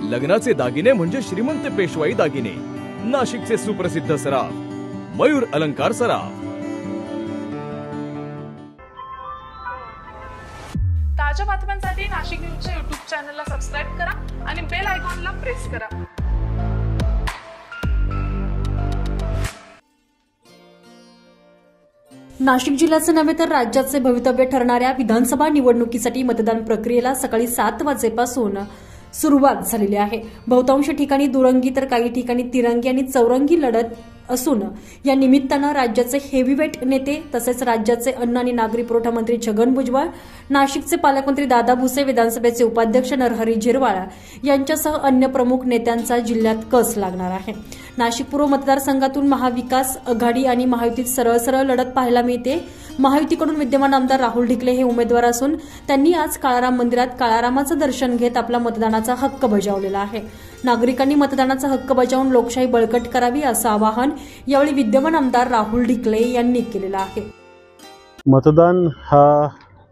लग्नाचे दागिने म्हणजे श्रीमंत पेशवाई दागिने, नाशिकचे सुप्रसिद्ध सराफ मयूर अलंकार सराफ। ताज्या बातम्यांसाठी नाशिक न्यूजच्या YouTube चॅनलला सबस्क्राइब करा आणि बेल आयकॉनला प्रेस करा। नाशिक जिल्ह्याचे नव्हे तर राज्याचे भवितव्य ठरणाऱ्या विधानसभा निवडणुकीसाठी मतदान प्रक्रियेला सकाळी 7 वाजेपासून सुरुवात झालेली आहे। बहुतांश ठिकाणी दुरंगी तर काही ठिकाणी तिरंगी आणि चौरंगी लढत असून या निमित्तानं राज्याचे हेवीवेट नेते तसेच राज्याचे अन्न आणि नागरी पुरवठा मंत्री छगन भुजबळ, नाशिकचे पालकमंत्री दादा भुसे, विधानसभेचे उपाध्यक्ष नरहरी झिरवाळ यांच्यासह अन्य प्रमुख नेत्यांचा जिल्ह्यात कस लागणार आहे। नाशिक पूर्व मतदारसंघातून महाविकास आघाडी आणि महायुतीत सरळ लढत पाहायला मिळते। महायुतीकडून विद्यमान आमदार राहुल ढिकले हे उमेदवार असून त्यांनी आज काळाराम मंदिरात काळारामाचं दर्शन घेत आपला मतदानाचा हक्क बजावलेला आहे। नागरिकांनी मतदानाचा हक्क बजावून लोकशाही बळकट करावी असं आवाहन यावेळी विद्यमान आमदार राहुल ढिकले यांनी केलेलं आहे। मतदान हा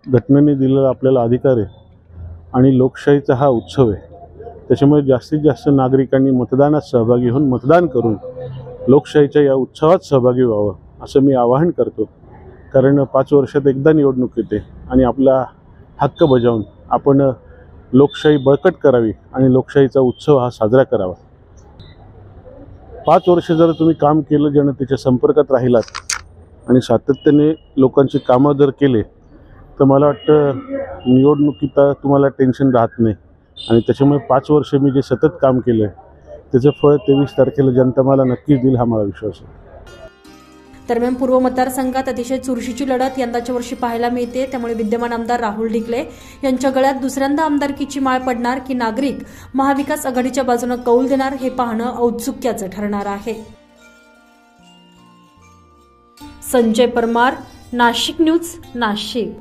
घटनेने दिलेला आपल्याला अधिकार आहे आणि लोकशाहीचा हा उत्सव आहे। त्याच्यामुळे जास्तीत जास्त नागरिकांनी मतदानात सहभागी होऊन मतदान करून लोकशाहीच्या या उत्सवात सहभागी व्हावं असं मी आवाहन करतो। कारण 5 वर्षात एकदा निवडणूक येते आणि आपला हक्क बजावून आपण लोकशाही बळकट करावी आणि लोकशाहीचा उत्सव हा साजरा करावा। 5 वर्ष जर तुम्ही काम केलं, जनतेच्या संपर्कात राहिलात आणि सातत्याने लोकांची कामं जर केले तर मला वाटतं निवडणुकीत तुम्हाला टेन्शन राहत नाही। आणि त्याच्यामुळे 5 वर्ष मी जे सतत काम केलं त्याचं फळ 23 तारखेला जनता मला नक्कीच देईल हा मला विश्वास आहे। दरम्यान पूर्व मतदारसंघात अतिशय चुरशीची लढत यंदाच्या वर्षी पाहायला मिळते। त्यामुळे विद्यमान आमदार राहुल ढिकले यांच्या गळ्यात दुसऱ्यांदा आमदारकीची माळ पडणार की नागरिक महाविकास आघाडीच्या बाजूने कौल देणार हे पाहणं औत्सुक्याचं ठरणार आहे। संजय परमार, नाशिक न्यूज, नाशिक।